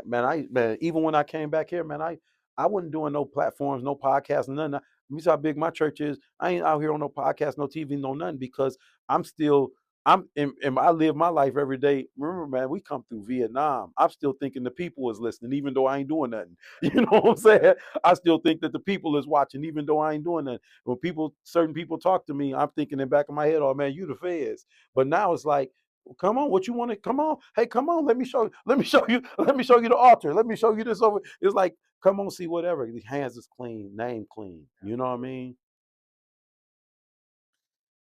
Man, even when I came back here, man, I wasn't doing no platforms, no podcasts, nothing. You see how big my church is. I ain't out here on no podcast, no TV, no nothing, because I'm still I live my life every day. Remember, man, we come through Vietnam. I'm still thinking the people is listening, even though I ain't doing nothing. You know what I'm saying? I still think that the people is watching, even though I ain't doing nothing. When certain people talk to me, I'm thinking in the back of my head, oh man, you the feds. But now it's like, come on, what you want to come on? Hey, come on, let me show you, let me show you the altar. Let me show you this over. It's like, come on, see whatever. The hands is clean, name clean. You know what I mean?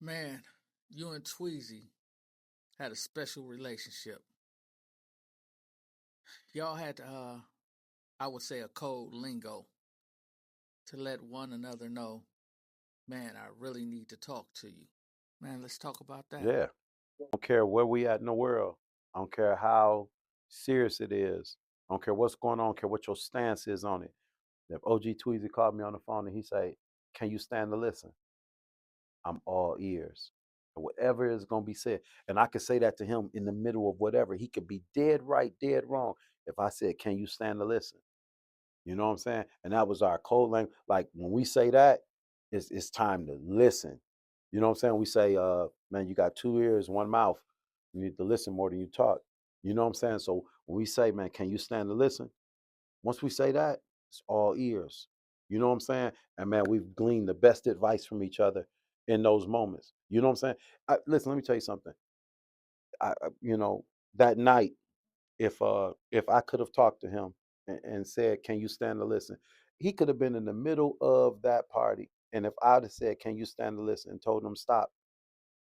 Man, you and Tweezy had a special relationship. Y'all had, I would say, a code lingo to let one another know, man, I really need to talk to you. Man, let's talk about that. Yeah. I don't care where we at in the world. I don't care how serious it is. I don't care what's going on. I don't care what your stance is on it. If OG Tweezy called me on the phone and he say, "Can you stand to listen?" I'm all ears. Whatever is going to be said. And I could say that to him in the middle of whatever. He could be dead right, dead wrong. If I said, "Can you stand to listen?" You know what I'm saying? And that was our code language. Like when we say that, it's time to listen. You know what I'm saying? We say, man, you got 2 ears, 1 mouth. You need to listen more than you talk. You know what I'm saying? So when we say, man, can you stand to listen? Once we say that, it's all ears. You know what I'm saying? And man, we've gleaned the best advice from each other in those moments. You know what I'm saying? Listen, let me tell you something. You know, that night, if I could have talked to him and said, "Can you stand to listen?" He could have been in the middle of that party, and if I'd have said, "Can you stand to listen?" and told him stop,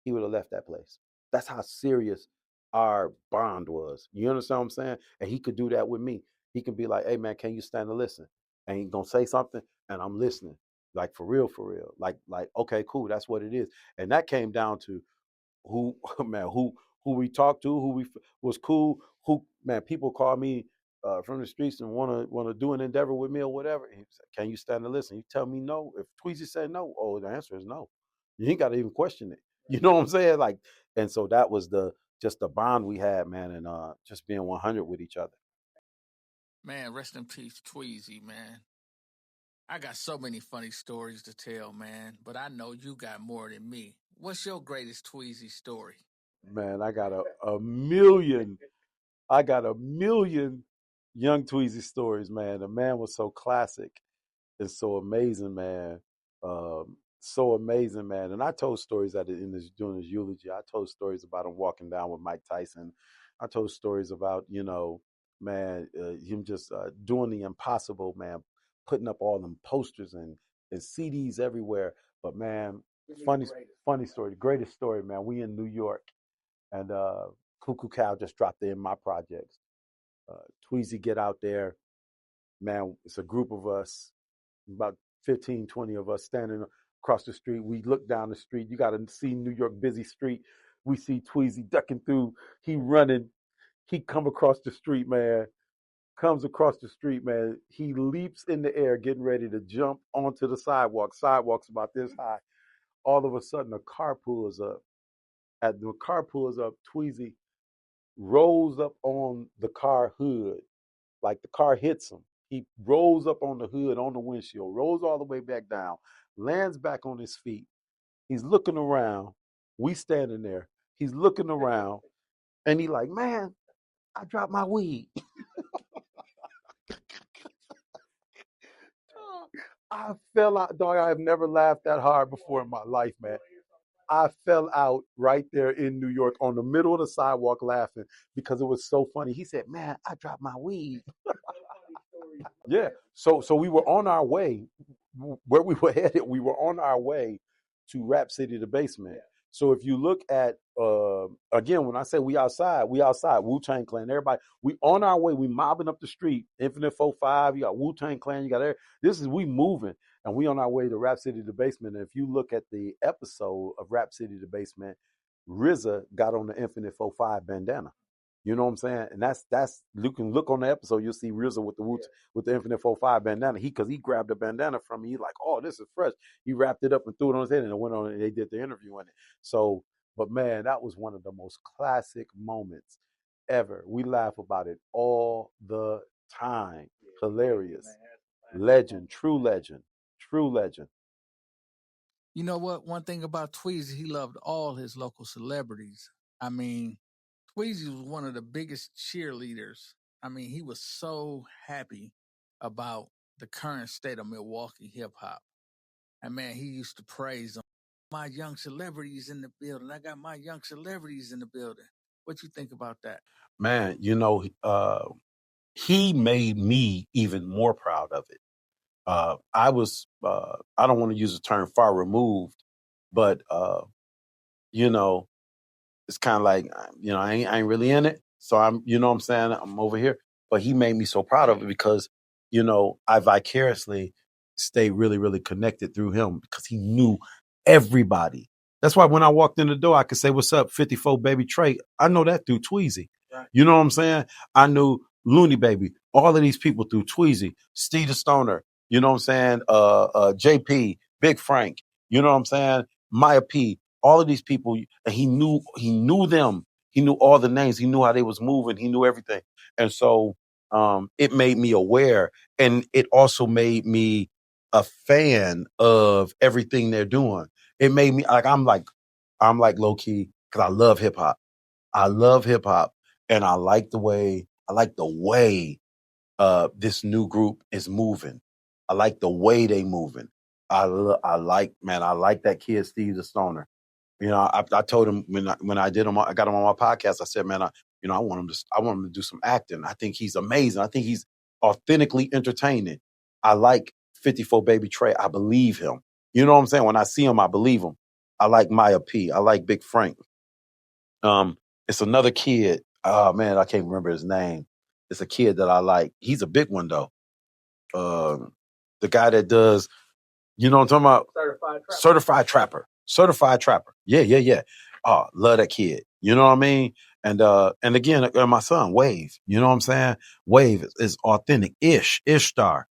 he would have left that place. That's how serious our bond was. You understand what I'm saying? And he could do that with me. He could be like, "Hey man, can you stand to listen?" And he gonna say something, and I'm listening, like for real, for real. Like okay, cool, that's what it is. And that came down to who man who we talked to, who we was cool, who man people call me from the streets and want to do an endeavor with me or whatever. And he said, "Can you stand to listen?" You tell me no. If Tweezy said no, oh, the answer is no. You ain't got to even question it. You know what I'm saying? Like, and so that was just the bond we had, man, and just being 100 with each other. Man, rest in peace, Tweezy, man. I got so many funny stories to tell, man, but I know you got more than me. What's your greatest Tweezy story? Man, a million. I got a million young Tweezy stories, man. The man was so classic. It's so amazing, man. So amazing, man. And I told stories during his eulogy. I told stories about him walking down with Mike Tyson. I told stories about, man, him just doing the impossible, man, putting up all them posters and CDs everywhere. But man, funny story, the greatest story, man. We in New York, and Cuckoo Cow just dropped in my projects. Tweezy get out there, man. It's a group of us, about 15, 20 of us standing across the street. We look down the street. You got to see New York busy street. We see Tweezy ducking through. He running. He come across the street, man. Comes across the street, man. He leaps in the air, getting ready to jump onto the sidewalk. Sidewalk's about this high. All of a sudden, a car pulls up. As the car pulls up, Tweezy rolls up on the car hood, like the car hits him. He rolls up on the hood, on the windshield, rolls all the way back down, lands back on his feet. He's looking around. We standing there. He's looking around, and he like, "Man, I dropped my weed." I fell out, dog. I have never laughed that hard before in my life, man. I fell out right there in New York on the middle of the sidewalk laughing because it was so funny. He said, "Man, I dropped my weed." Yeah. So we were on our way where we were headed. We were on our way to Rap City, the basement. So if you look at again, when I say we outside, Wu-Tang Clan, everybody, we on our way, we mobbing up the street, Infinite 4-5, you got Wu-Tang Clan, you got this is we moving, and we on our way to Rap City, the basement. And if you look at the episode of Rap City, the basement, RZA got on the Infinite 4-5 bandana. You know what I'm saying? And that's you can look on the episode, you'll see RZA with the Infinite 4-5 bandana. Because he grabbed a bandana from me. He's like, "Oh, this is fresh." He wrapped it up and threw it on his head, and it went on and they did the interview on it. So, but man, that was one of the most classic moments ever. We laugh about it all the time. Hilarious. Legend, true legend. True legend. You know what? One thing about Tweezy, he loved all his local celebrities. I mean, Tweezy was one of the biggest cheerleaders. I mean, he was so happy about the current state of Milwaukee hip hop. And man, he used to praise them. My young celebrities in the building. I got my young celebrities in the building. What you think about that? Man, he made me even more proud of it. I was, I don't want to use the term far removed, but, you know, it's kind of like, I ain't really in it. So you know what I'm saying? I'm over here. But he made me so proud of it because, I vicariously stayed really, really connected through him because he knew everybody. That's why when I walked in the door, I could say, "What's up, 54 Baby Trey?" I know that through Tweezy. Right. You know what I'm saying? I knew Looney Baby, all of these people through Tweezy, Steve the Stoner, you know what I'm saying? JP, Big Frank, you know what I'm saying? Maya P, all of these people, and he knew them. He knew all the names. He knew how they was moving. He knew everything. And so it made me aware, and it also made me a fan of everything they're doing. It made me I'm like low key because I love hip hop. I love hip hop, and I like the way this new group is moving. I like the way they moving. I like that kid Steve the Stoner. I told him when I did him, I got him on my podcast. I said, man, I want him to do some acting. I think he's amazing. I think he's authentically entertaining. I like 54 Baby Trey. I believe him. You know what I'm saying? When I see him, I believe him. I like Maya P. I like Big Frank. It's another kid. Oh man, I can't remember his name. It's a kid that I like. He's a big one though. The guy that does, you know what I'm talking about? Certified Trapper. Certified Trapper. Yeah, yeah, yeah. Oh, love that kid. You know what I mean? And again, my son, Wave. You know what I'm saying? Wave is authentic. Ishtar.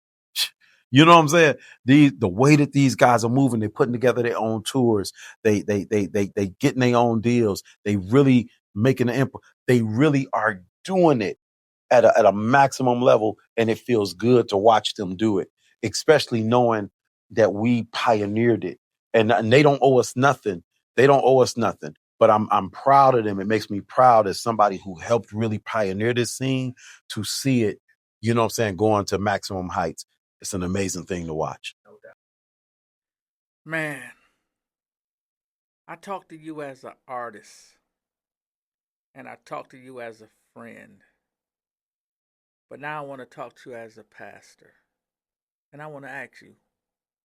You know what I'm saying? The way that these guys are moving, they're putting together their own tours. They getting their own deals. They really making an impact. They really are doing it at a maximum level, and it feels good to watch them do it, especially knowing that we pioneered it, and they don't owe us nothing. They don't owe us nothing. But I'm proud of them. It makes me proud as somebody who helped really pioneer this scene to see it. You know what I'm saying? Going to maximum heights. It's an amazing thing to watch. Man, I talk to you as an artist and I talk to you as a friend. But now I want to talk to you as a pastor. And I want to ask you,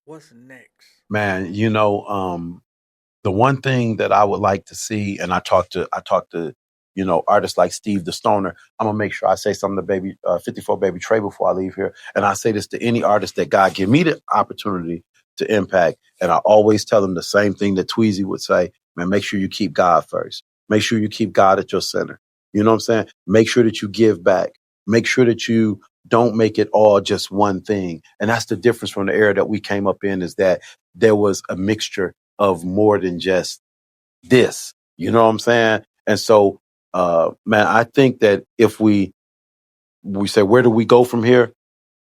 what's next? Man, the one thing that I would like to see, and I talk to artists like Steve the Stoner. I'm gonna make sure I say something to 54 Baby Trey before I leave here, and I say this to any artist that God give me the opportunity to impact, and I always tell them the same thing that Tweezy would say: man, make sure you keep God first. Make sure you keep God at your center. You know what I'm saying? Make sure that you give back. Make sure that you don't make it all just one thing. And that's the difference from the era that we came up in, is that there was a mixture of more than just this. You know what I'm saying? And so, man, I think that if we say, where do we go from here?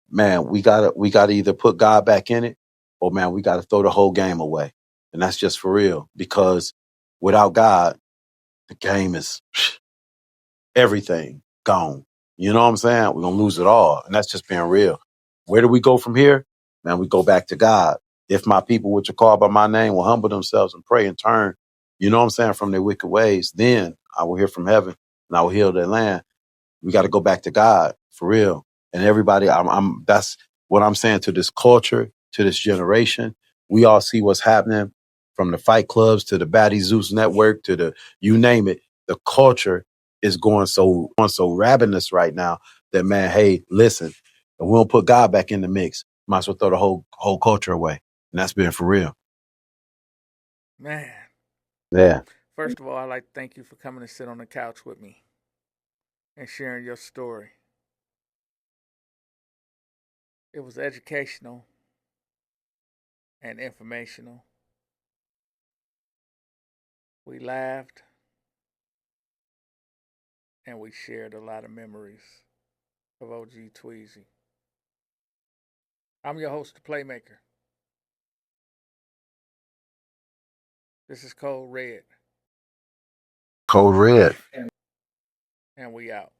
Man, we gotta either put God back in it, or man, we gotta throw the whole game away. And that's just for real. Because without God, the game is everything gone. You know what I'm saying? We're gonna lose it all. And that's just being real. Where do we go from here? Man, we go back to God. If my people which are called by my name will humble themselves and pray and turn, you know what I'm saying, from their wicked ways, then I will hear from heaven and I will heal their land. We got to go back to God for real. And everybody, that's what I'm saying to this culture, to this generation. We all see what's happening, from the fight clubs to the Batty Zeus Network to the, you name it. The culture is going so ravenous right now that, man, hey, listen, if we don't put God back in the mix, might as well throw the whole culture away. And that's been for real. Man, Yeah. first of all, I'd like to thank you for coming to sit on the couch with me and sharing your story. It was educational and informational. We laughed and we shared a lot of memories of OG Tweezy. I'm your host, the Playmaker. This is Code Red, Code Red. and we out.